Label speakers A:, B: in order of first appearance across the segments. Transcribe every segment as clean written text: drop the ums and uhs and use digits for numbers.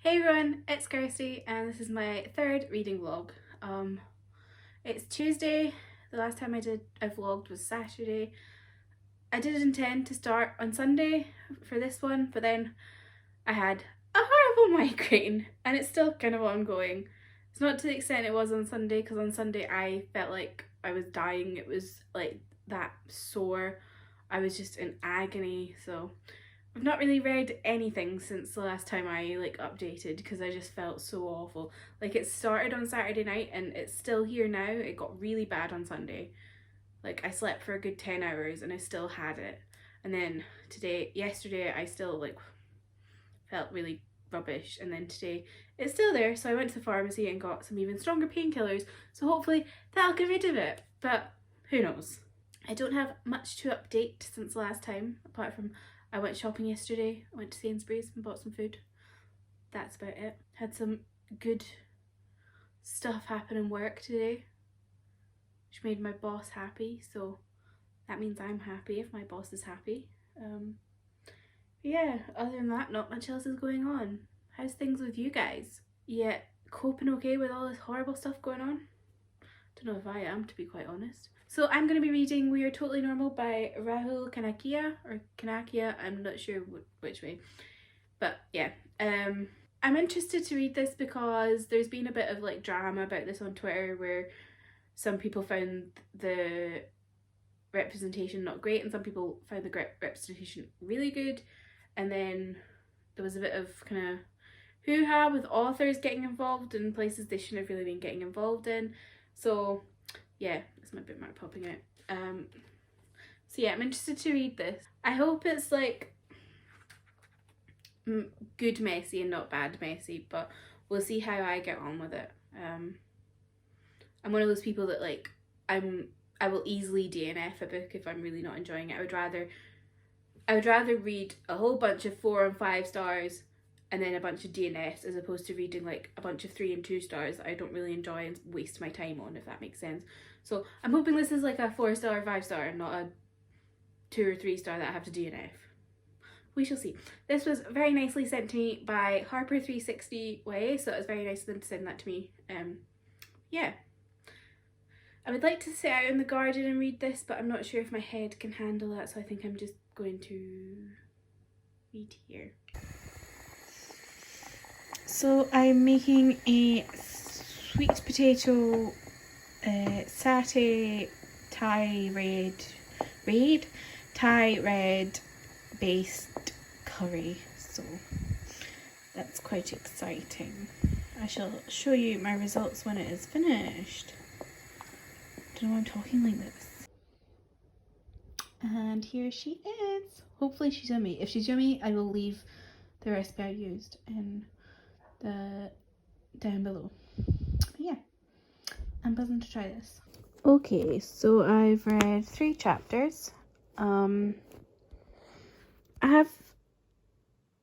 A: Hey everyone, it's Kirsty and this is my third reading vlog. It's Tuesday. The last time I vlogged was Saturday. I did intend to start on Sunday for this one, but then I had a horrible migraine and it's still kind of ongoing. It's not to the extent it was on Sunday, because on Sunday I felt like I was dying. It was like that sore. I was just in agony, so I've not really read anything since the last time I updated, because I just felt so awful. Like, it started on Saturday night and it's still here now. It got really bad on Sunday. Like, I slept for a good 10 hours and I still had it. And then yesterday I still felt really rubbish, and then today it's still there, so I went to the pharmacy and got some even stronger painkillers, so hopefully that'll get rid of it, but who knows. I don't have much to update since the last time, apart from I went shopping yesterday. I went to Sainsbury's and bought some food. That's about it. Had some good stuff happen in work today, which made my boss happy, so that means I'm happy if my boss is happy. Yeah, other than that, not much else is going on. How's things with you guys? Yeah, coping okay with all this horrible stuff going on? Don't know if I am, to be quite honest. So I'm going to be reading We Are Totally Normal by Rahul Kanakia, or Kanakia, I'm not sure which way. But yeah, I'm interested to read this because there's been a bit of drama about this on Twitter, where some people found the representation not great and some people found the representation really good. And then there was a bit of kind of hoo-ha with authors getting involved in places they shouldn't have really been getting involved in. So yeah, that's my bookmark popping out. So yeah, I'm interested to read this. I hope it's good messy and not bad messy, but we'll see how I get on with it. I'm one of those people that I will easily DNF a book if I'm really not enjoying it. I would rather read a whole bunch of 4 and 5 stars and then a bunch of DNFs, as opposed to reading a bunch of 3 and 2 stars that I don't really enjoy and waste my time on, if that makes sense. So I'm hoping this is a 4-star, 5-star, not a 2 or 3 star that I have to DNF. We shall see. This was very nicely sent to me by Harper360 so it was very nice of them to send that to me. Yeah. I would like to sit out in the garden and read this, but I'm not sure if my head can handle that, so I think I'm just going to read here. So I'm making a sweet potato satay Thai red based curry, so that's quite exciting. I shall show you my results when it is finished. Don't know why I'm talking like this. And here she is. Hopefully she's yummy. If she's yummy, I will leave the recipe I used in the down below. But yeah, I'm buzzing to try this. Okay, so I've read 3 chapters. I have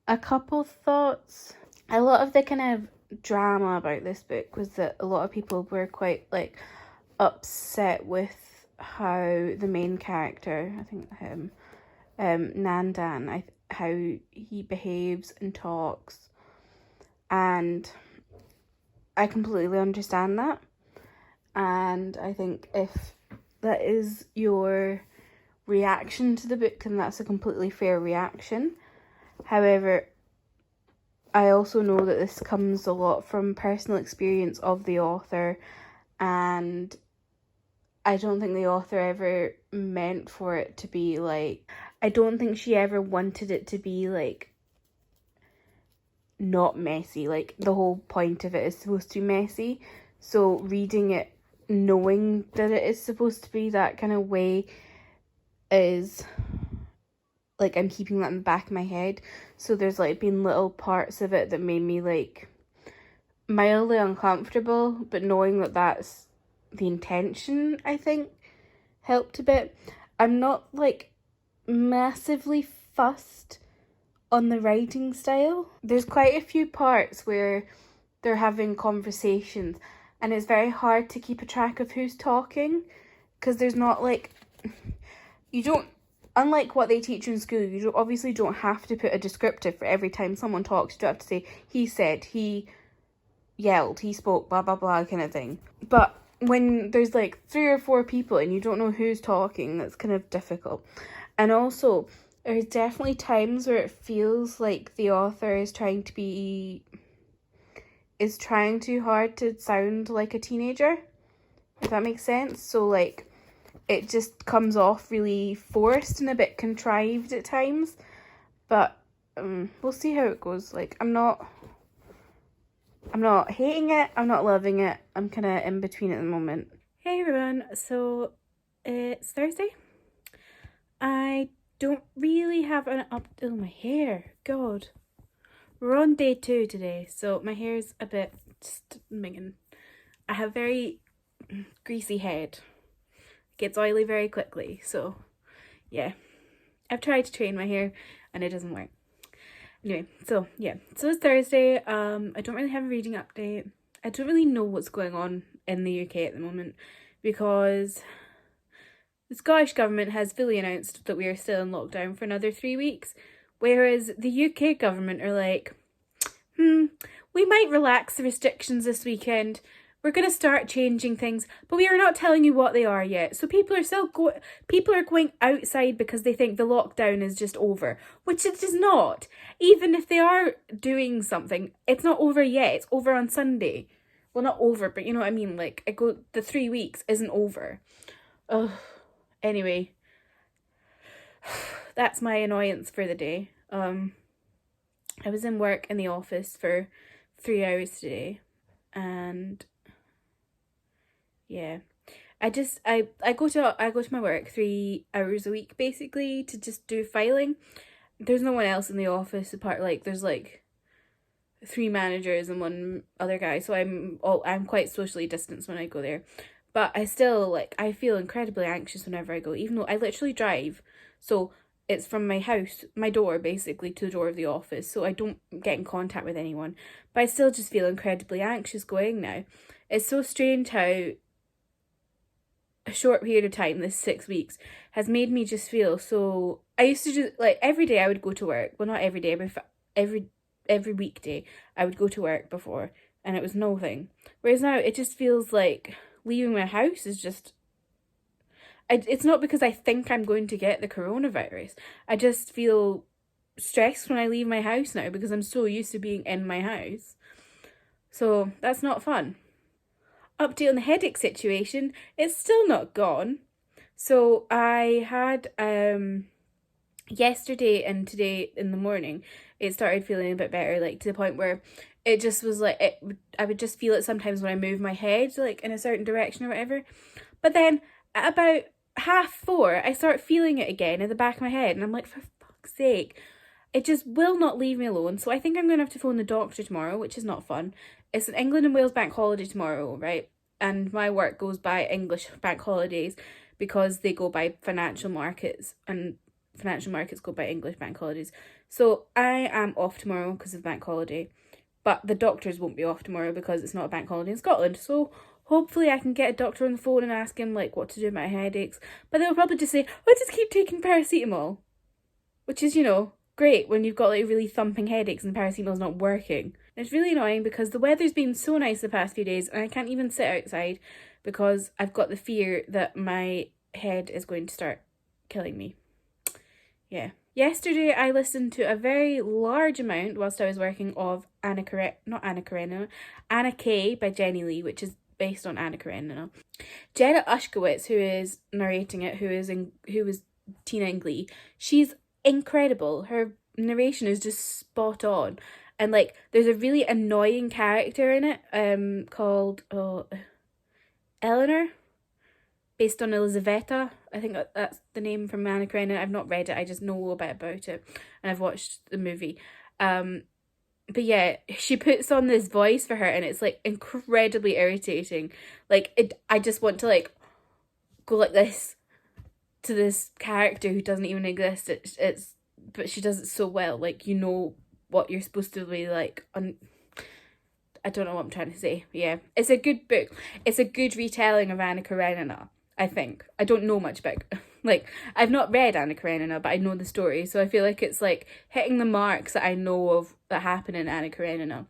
A: a couple thoughts. A lot of the kind of drama about this book was that a lot of people were quite upset with how the main character, I think him, Nandan, how he behaves and talks, and I completely understand that. And I think if that is your reaction to the book, then that's a completely fair reaction. However, I also know that this comes a lot from personal experience of the author, and I don't think the author ever meant for it to be I don't think she ever wanted it to be not messy. The whole point of it is supposed to be messy, so reading it knowing that it is supposed to be that kind of way is I'm keeping that in the back of my head. So there's been little parts of it that made me mildly uncomfortable, but knowing that that's the intention, I think, helped a bit. I'm not massively fussed on the writing style. There's quite a few parts where they're having conversations and it's very hard to keep a track of who's talking, because there's not you don't unlike what they teach in school, you obviously don't have to put a descriptive for every time someone talks. You don't have to say, he said, he yelled, he spoke, blah, blah, blah, kind of thing. But when there's like 3 or 4 people and you don't know who's talking, that's kind of difficult. And also, there's definitely times where it feels like the author is trying too hard to sound like a teenager, if that makes sense. So like, it just comes off really forced and a bit contrived at times. But we'll see how it goes. Like, I'm not hating it, I'm not loving it, I'm kind of in between at the moment. Hey everyone, so it's Thursday. I don't really have an oh, my hair, God. We're on day 2 today, so my hair's a bit just minging. I have very greasy head. It gets oily very quickly, so yeah. I've tried to train my hair and it doesn't work. Anyway, so yeah, so it's Thursday. I don't really have a reading update. I don't really know what's going on in the UK at the moment because the Scottish Government has fully announced that we are still in lockdown for another 3 weeks, whereas the UK Government are like, we might relax the restrictions this weekend. We're going to start changing things, but we are not telling you what they are yet. So people are going outside because they think the lockdown is just over, which it is not. Even if they are doing something, it's not over yet. It's over on Sunday. Well, not over, but you know what I mean? Like, the 3 weeks isn't over. Ugh. Anyway, that's my annoyance for the day. I was in work in the office for 3 hours today, and yeah, I go to my work 3 hours a week basically to just do filing. There's no one else in the office apart, like there's like 3 managers and 1 other guy, so I'm quite socially distanced when I go there. But I still, like, I feel incredibly anxious whenever I go, even though I literally drive. So it's from my house, my door, basically, to the door of the office. So I don't get in contact with anyone. But I still just feel incredibly anxious going now. It's so strange how a short period of time, this 6 weeks, has made me just feel so... I used to just, like, every day I would go to work. Well, not every day, but every weekday I would go to work before. And it was nothing. Whereas now it just feels like... leaving my house is just... it's not because I think I'm going to get the coronavirus. I just feel stressed when I leave my house now because I'm so used to being in my house. So that's not fun. Update on the headache situation. It's still not gone. So I had yesterday and today in the morning, it started feeling a bit better, like to the point where it just was like, I would just feel it sometimes when I move my head, like in a certain direction or whatever. But then at about 4:30, I start feeling it again in the back of my head. And I'm like, for fuck's sake, it just will not leave me alone. So I think I'm going to have to phone the doctor tomorrow, which is not fun. It's an England and Wales bank holiday tomorrow, right? And my work goes by English bank holidays because they go by financial markets and financial markets go by English bank holidays. So I am off tomorrow because of the bank holiday. But the doctors won't be off tomorrow because it's not a bank holiday in Scotland. So hopefully I can get a doctor on the phone and ask him like what to do with my headaches. But they'll probably just say, oh, just keep taking paracetamol. Which is, you know, great when you've got like really thumping headaches and paracetamol's not working. And it's really annoying because the weather's been so nice the past few days and I can't even sit outside because I've got the fear that my head is going to start killing me. Yeah. Yesterday I listened to a very large amount whilst I was working of Anna Kay by Jenny Lee, which is based on Anna Karenina. Jenna Ushkowitz, who is narrating it, who was Tina in Glee, she's incredible. Her narration is just spot on. And like there's a really annoying character in it, called Eleanor, based on Elizaveta. I think that's the name from Anna Karenina. I've not read it, I just know a bit about it, and I've watched the movie. But yeah, she puts on this voice for her, and it's like incredibly irritating. Like I just want to like go like this to this character who doesn't even exist. But she does it so well. Like, you know what you're supposed to be like. I don't know what I'm trying to say. Yeah, it's a good book. It's a good retelling of Anna Karenina, I think. I don't know much about Like, I've not read Anna Karenina, but I know the story, so I feel like it's like hitting the marks that I know of that happen in Anna Karenina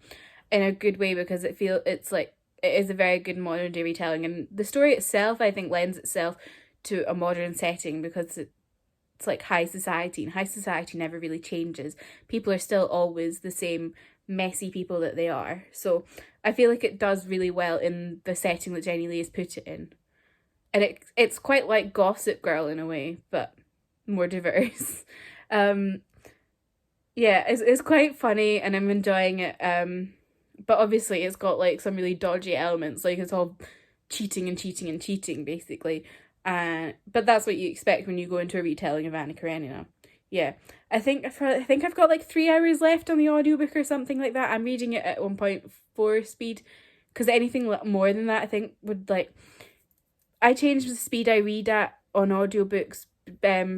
A: in a good way, because it's like it is a very good modern day retelling, and the story itself I think lends itself to a modern setting because it's like high society, and high society never really changes. People are still always the same messy people that they are. So I feel like it does really well in the setting that Jenny Lee has put it in. And it's quite like Gossip Girl in a way, but more diverse. um yeah, it's quite funny and I'm enjoying it. But obviously it's got like some really dodgy elements, like it's all cheating and cheating and cheating basically. But that's what you expect when you go into a retelling of Anna Karenina. Yeah, I think I've got like 3 hours left on the audiobook or something like that. I'm reading it at 1.4 speed, because anything more than that I think would like, I change the speed I read at on audiobooks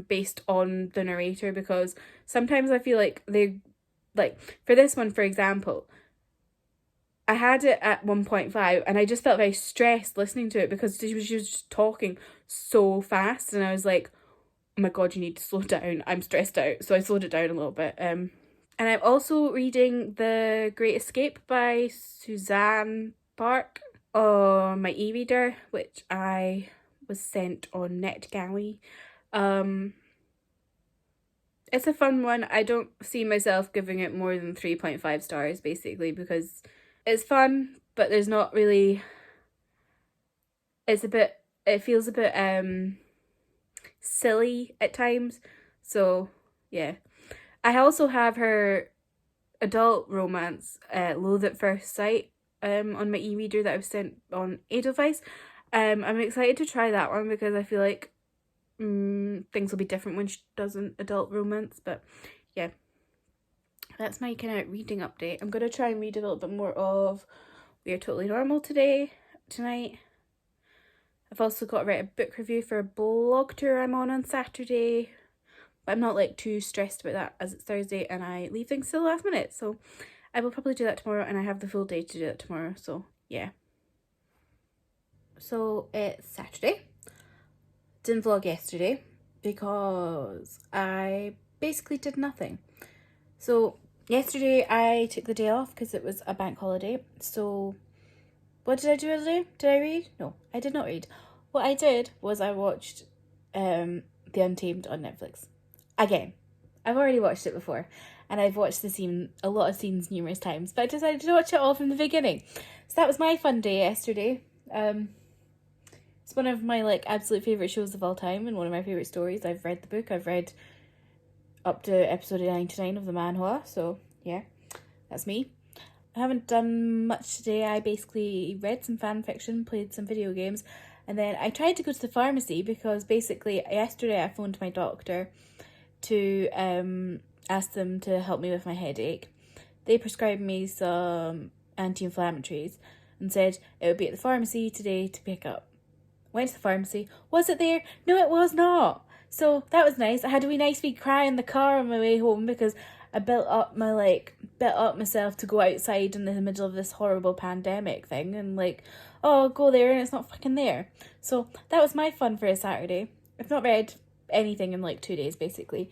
A: based on the narrator, because sometimes I feel like they, like for this one for example, I had it at 1.5 and I just felt very stressed listening to it because she was just talking so fast, and I was like, oh my god, you need to slow down, I'm stressed out. So I slowed it down a little bit. And I'm also reading The Great Escape by Suzanne Park on my e-reader, which I was sent on NetGalley. It's a fun one. I don't see myself giving it more than 3.5 stars basically, because it's fun, but there's not really, it feels a bit silly at times. So yeah. I also have her adult romance, Loathe at First Sight, on my e-reader that I've sent on Edelweiss. I'm excited to try that one because I feel like things will be different when she does an adult romance. But yeah, that's my kind of reading update. I'm going to try and read a little bit more of We Are Totally Normal tonight. I've also got to write a book review for a blog tour I'm on Saturday, but I'm not like too stressed about that as it's Thursday and I leave things till the last minute. So I will probably do that tomorrow, and I have the full day to do that tomorrow. So yeah. So it's Saturday. Didn't vlog yesterday because I basically did nothing. So yesterday I took the day off because it was a bank holiday. So what did I do today? Did I read? No, I did not read. What I did was I watched The Untamed on Netflix. Again, I've already watched it before, and I've watched a lot of scenes numerous times, but I decided to watch it all from the beginning. So that was my fun day yesterday. It's one of my like absolute favourite shows of all time and one of my favourite stories. I've read the book. I've read up to episode 99 of the manhwa, so yeah, that's me. I haven't done much today. I basically read some fan fiction, played some video games, and then I tried to go to the pharmacy because basically yesterday I phoned my doctor to ask them to help me with my headache. They prescribed me some anti-inflammatories and said it would be at the pharmacy today to pick up. Went to the pharmacy. Was it there? No, it was not. So that was nice. I had a wee nice wee cry in the car on my way home because I built up myself to go outside in the middle of this horrible pandemic thing, and like, oh, go there and it's not fucking there. So that was my fun for a Saturday. I've not read anything in like 2 days basically.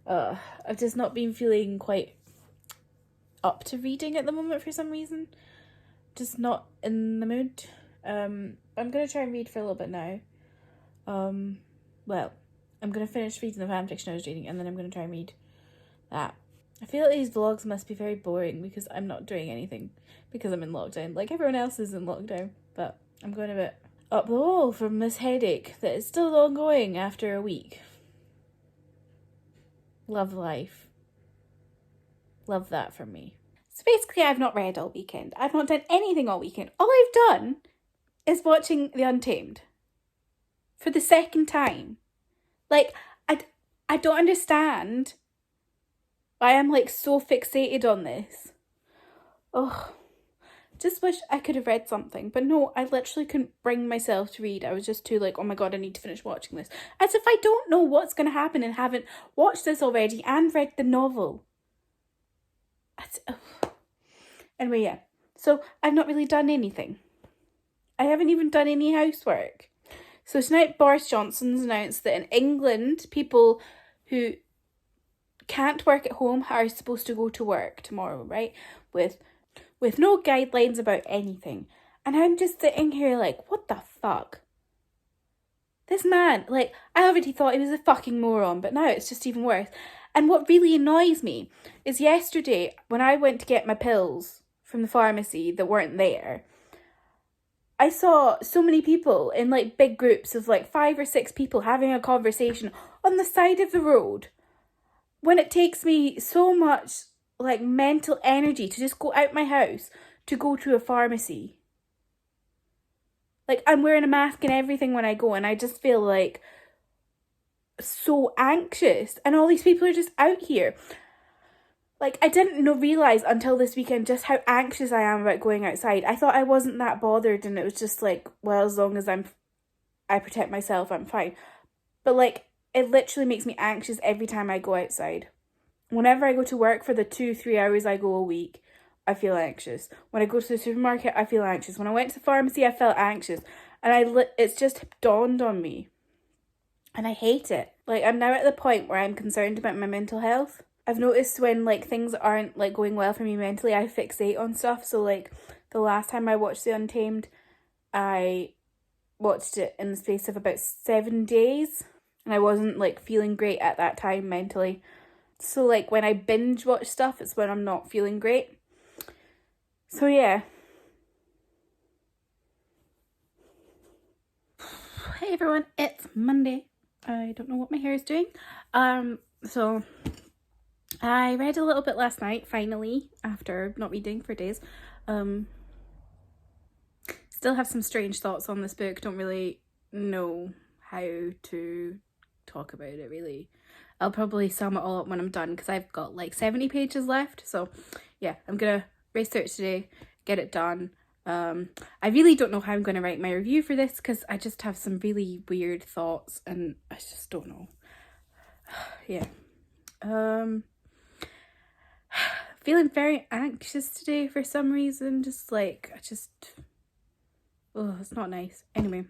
A: I've just not been feeling quite up to reading at the moment for some reason. Just not in the mood. I'm gonna try and read for a little bit now. Well, I'm gonna finish reading the fanfiction I was reading, and then I'm gonna try and read that. I feel like these vlogs must be very boring because I'm not doing anything because I'm in lockdown. Like everyone else is in lockdown, but I'm going a bit up the wall from this headache that is still ongoing after a week. Love life. Love that for me. So basically I've not read all weekend. I've not done anything all weekend. All I've done is watching The Untamed for the second time. Like, I don't understand why I'm like so fixated on this. Ugh. Just wish I could have read something. But no, I literally couldn't bring myself to read. I was just too like, oh my god, I need to finish watching this. As if I don't know what's going to happen and haven't watched this already and read the novel. Anyway, yeah. So I've not really done anything. I haven't even done any housework. So tonight Boris Johnson's announced that in England, people who can't work at home are supposed to go to work tomorrow, right? With no guidelines about anything. And I'm just sitting here like, what the fuck? This man, like, I already thought he was a fucking moron, but now it's just even worse. And what really annoys me is yesterday, when I went to get my pills from the pharmacy that weren't there, I saw so many people in like big groups of like 5 or 6 people having a conversation on the side of the road, when it takes me so much like mental energy to just go out my house to go to a pharmacy. Like, I'm wearing a mask and everything when I go, and I just feel like so anxious, and all these people are just out here. Like, I didn't realise until this weekend just how anxious I am about going outside. I thought I wasn't that bothered, and it was just like, well, as long as I protect myself, I'm fine. But like, it literally makes me anxious every time I go outside. Whenever I go to work for the 2-3 hours I go a week, I feel anxious. When I go to the supermarket, I feel anxious. When I went to the pharmacy, I felt anxious. And it's just dawned on me. And I hate it. Like, I'm now at the point where I'm concerned about my mental health. I've noticed when like things aren't like going well for me mentally, I fixate on stuff. So like the last time I watched The Untamed, I watched it in the space of about 7 days. And I wasn't like feeling great at that time mentally. So like when I binge watch stuff, it's when I'm not feeling great. So yeah. Hey everyone, it's Monday. I don't know what my hair is doing. So I read a little bit last night, finally, after not reading for days. Still have some strange thoughts on this book. Don't really know how to talk about it, really. I'll probably sum it all up when I'm done, because I've got like 70 pages left. So yeah, I'm gonna research today, get it done. I really don't know how I'm going to write my review for this, because I just have some really weird thoughts and I just don't know. Yeah. Feeling very anxious today for some reason. Just like, oh, it's not nice. Anyway.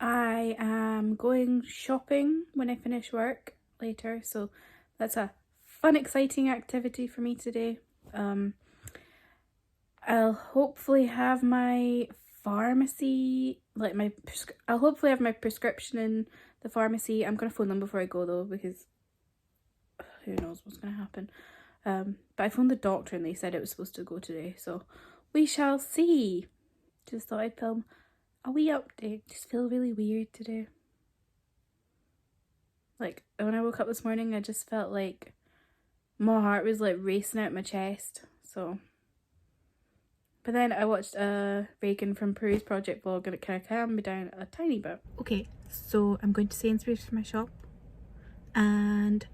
A: I am going shopping when I finish work later, so that's a fun, exciting activity for me today. I'll hopefully have my pharmacy, like I'll hopefully have my prescription in the pharmacy. I'm gonna phone them before I go though, because who knows what's gonna happen. But I phoned the doctor and they said it was supposed to go today, so we shall see. Just thought I'd film a wee update. Just feel really weird today. Like, when I woke up this morning, I just felt like my heart was like racing out my chest, so. But then I watched Reagan from Peru's Project vlog, and it kind of calmed me down a tiny bit. Okay, so I'm going to Sainsbury's for my shop, and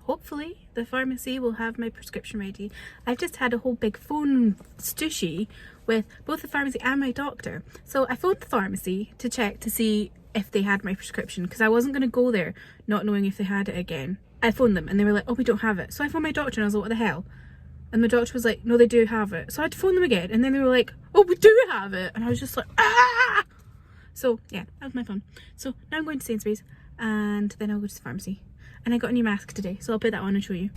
A: hopefully the pharmacy will have my prescription ready. I've just had a whole big phone stushy with both the pharmacy and my doctor. So I phoned the pharmacy to check to see if they had my prescription, because I wasn't going to go there not knowing if they had it again. I phoned them and they were like, oh, we don't have it. So I phoned my doctor and I was like, what the hell? And the doctor was like, no, they do have it. So I had to phone them again, and then they were like, oh, we do have it. And I was just like, ah! So yeah, that was my fun. So now I'm going to Sainsbury's, and then I'll go to the pharmacy. And I got a new mask today, so I'll put that on and show you.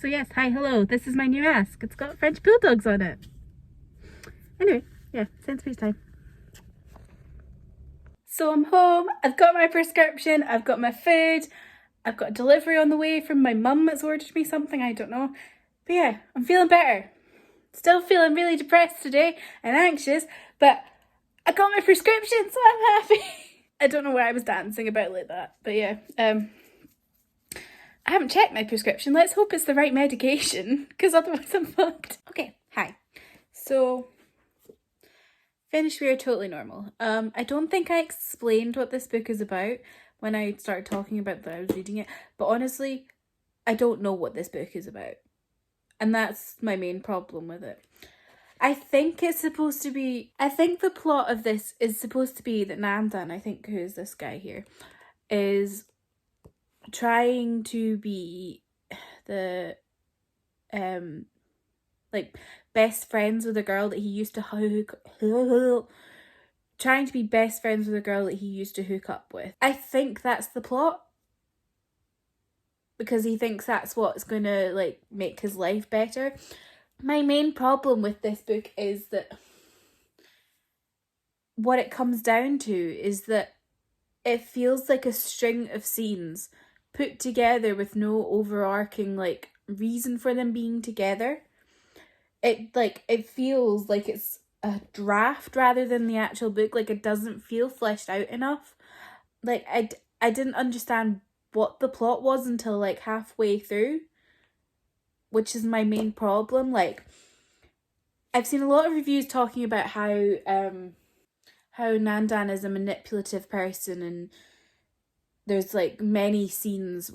A: So yes, hi, hello, this is my new mask. It's got French bulldogs on it. Anyway, yeah, Sainsbury's time. So I'm home, I've got my prescription, I've got my food, I've got a delivery on the way from my mum that's ordered me something, I don't know. But yeah, I'm feeling better. Still feeling really depressed today and anxious, but I got my prescription, so I'm happy. I don't know why I was dancing about like that, but yeah. I haven't checked my prescription. Let's hope it's the right medication, because otherwise I'm fucked. Okay, hi. So, Finish We Are Totally Normal. I don't think I explained what this book is about when I started talking about that I was reading it, but honestly, I don't know what this book is about. And that's my main problem with it. I think the plot of this is supposed to be that Nandan, I think who is this guy here, is trying to be the like best friends with a girl that he used to trying to be best friends with a girl that he used to hook up with. I think that's the plot, because he thinks that's what's going to like make his life better. My main problem with this book is that what it comes down to is that it feels like a string of scenes put together with no overarching like reason for them being together. It feels like it's a draft rather than the actual book. Like, it doesn't feel fleshed out enough. Like, I didn't understand what the plot was until like halfway through, which is my main problem. Like, I've seen a lot of reviews talking about how Nandan is a manipulative person, and there's like many scenes.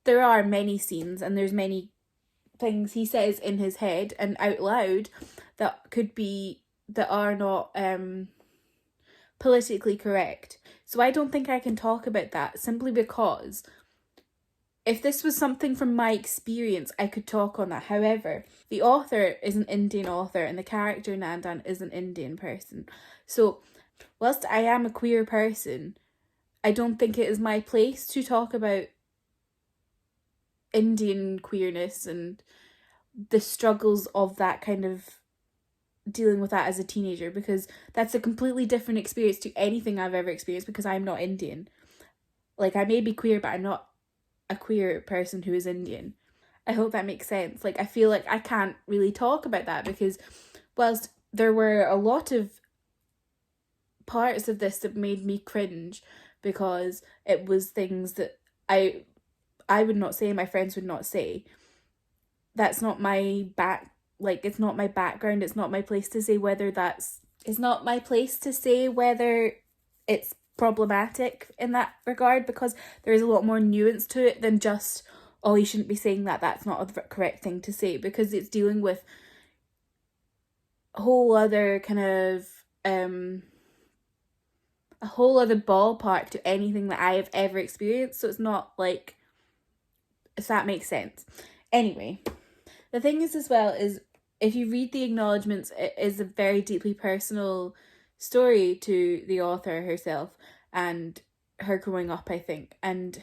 A: There are many scenes, and there's many things he says in his head and out loud that are not politically correct. So I don't think I can talk about that, simply because if this was something from my experience, I could talk on that. However, the author is an Indian author and the character Nandan is an Indian person. So whilst I am a queer person, I don't think it is my place to talk about Indian queerness and the struggles of that kind of dealing with that as a teenager, because that's a completely different experience to anything I've ever experienced, because I'm not Indian. Like, I may be queer, but I'm not a queer person who is Indian. I hope that makes sense. Like, I feel like I can't really talk about that, because whilst there were a lot of parts of this that made me cringe, because it was things that I would not say, my friends would not say, that's not my it's not my background. It's not my place to say whether it's problematic in that regard, because there is a lot more nuance to it than just, oh, you shouldn't be saying that, that's not the correct thing to say, because it's dealing with a whole other kind of a whole other ballpark to anything that I have ever experienced. So it's not like, if that makes sense. Anyway, the thing is as well is, if you read the acknowledgements, it is a very deeply personal story to the author herself and her growing up, I think. And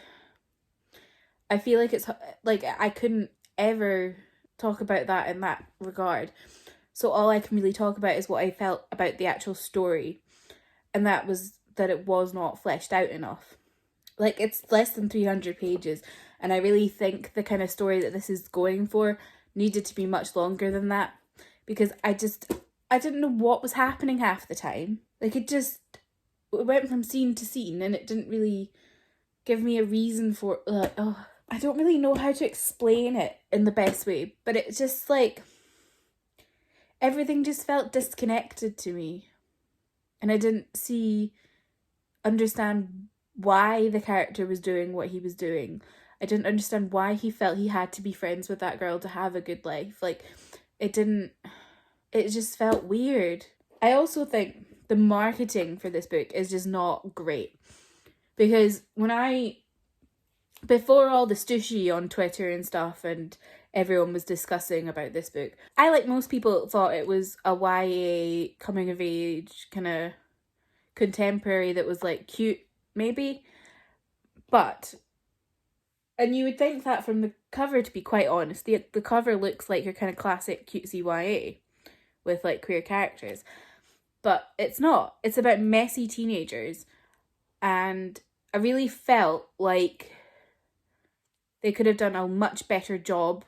A: I feel like it's like I couldn't ever talk about that in that regard. So all I can really talk about is what I felt about the actual story. And that was that it was not fleshed out enough. Like, it's less than 300 pages. And I really think the kind of story that this is going for needed to be much longer than that, because I didn't know what was happening half the time. Like, it went from scene to scene, and it didn't really give me a reason for I don't really know how to explain it in the best way, but it's just like everything just felt disconnected to me, and I didn't understand why the character was doing what he was doing. I didn't understand why he felt he had to be friends with that girl to have a good life. Like, it just felt weird. I also think the marketing for this book is just not great. Because before all the stushy on Twitter and stuff, and everyone was discussing about this book, I, like most people, thought it was a YA coming of age kind of contemporary that was like cute, maybe. And you would think that from the cover, to be quite honest. The cover looks like your kind of classic cutesy YA with like queer characters. But it's not. It's about messy teenagers. And I really felt like they could have done a much better job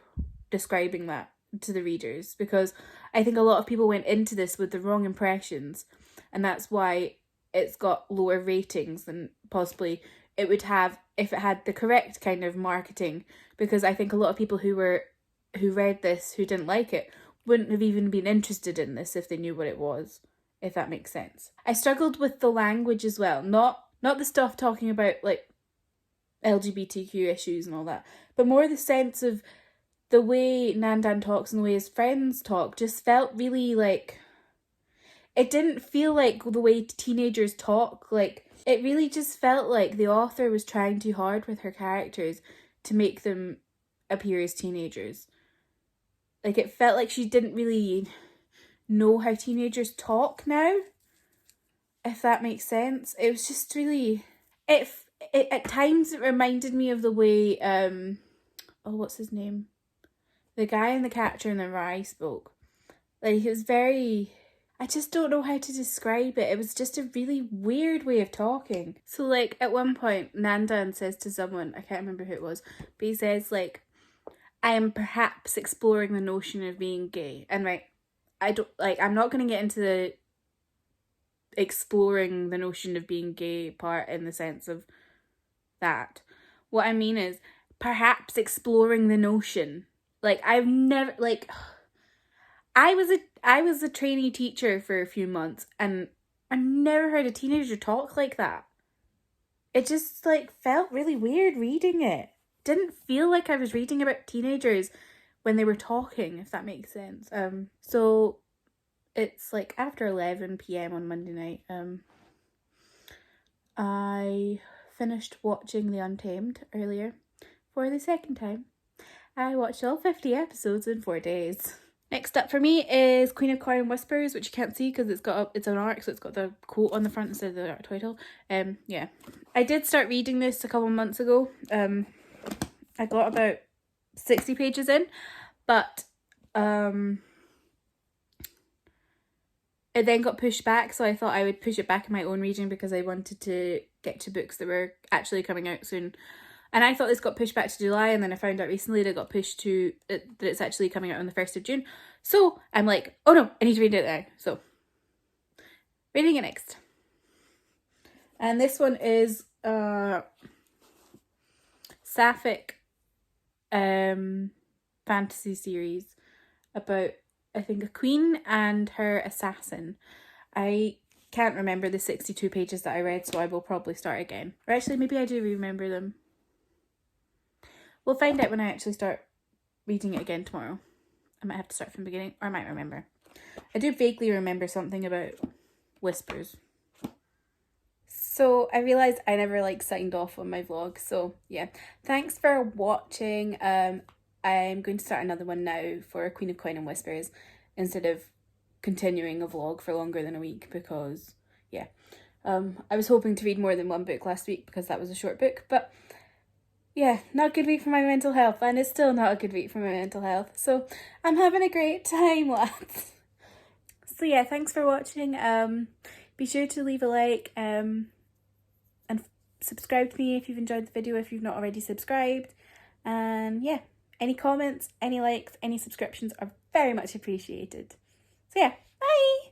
A: describing that to the readers, because I think a lot of people went into this with the wrong impressions, and that's why it's got lower ratings than possibly it would have if it had the correct kind of marketing, because I think a lot of people who read this who didn't like it wouldn't have even been interested in this if they knew what it was, if that makes sense. I struggled with the language as well, not the stuff talking about like LGBTQ issues and all that, but more the sense of the way Nandan talks and the way his friends talk just felt really like, it didn't feel like the way teenagers talk. Like, it really just felt like the author was trying too hard with her characters to make them appear as teenagers. Like, it felt like she didn't really know how teenagers talk now. if that makes sense. It was just really, it at times it reminded me of the way, what's his name? The guy in The Catcher in the Rye spoke. Like, he was very, I just don't know how to describe it. It was just a really weird way of talking. So, like, at one point, Nandan says to someone, I can't remember who it was, but he says, like, I am perhaps exploring the notion of being gay. And, right, I'm not going to get into the exploring the notion of being gay part in the sense of that. What I mean is, perhaps exploring the notion. Like, I've never, like, I was a trainee teacher for a few months, and I never heard a teenager talk like that. It just, like, felt really weird reading it. Didn't feel like I was reading about teenagers when they were talking, if that makes sense. So it's like after 11 p.m. on Monday night. I finished watching The Untamed earlier for the second time. I watched all 50 episodes in 4 days. Next up for me is Queen of Coin and Whispers, which you can't see because it's an arc, so it's got the quote on the front instead of the arc title. Yeah. I did start reading this a couple months ago. I got about 60 pages in, but it then got pushed back, so I thought I would push it back in my own reading because I wanted to get to books that were actually coming out soon. And I thought this got pushed back to July, and then I found out recently that it got pushed to, that it's actually coming out on the 1st of June. So I'm like, oh no, I need to read it now. So, reading it next. And this one is Sapphic fantasy series about, I think, a queen and her assassin. I can't remember the 62 pages that I read, so I will probably start again. Or actually, maybe I do remember them. We'll find out when I actually start reading it again tomorrow. I might have to start from the beginning, or I might remember. I do vaguely remember something about whispers. So I realised I never signed off on my vlog, so yeah. Thanks for watching. I'm going to start another one now for Queen of Coin and Whispers instead of continuing a vlog for longer than a week because, yeah. I was hoping to read more than one book last week because that was a short book, but yeah, not a good week for my mental health, and it's still not a good week for my mental health. So I'm having a great time, lads. So yeah, thanks for watching. Be sure to leave a like and subscribe to me if you've enjoyed the video, if you've not already subscribed. And yeah, any comments, any likes, any subscriptions are very much appreciated. So yeah, bye!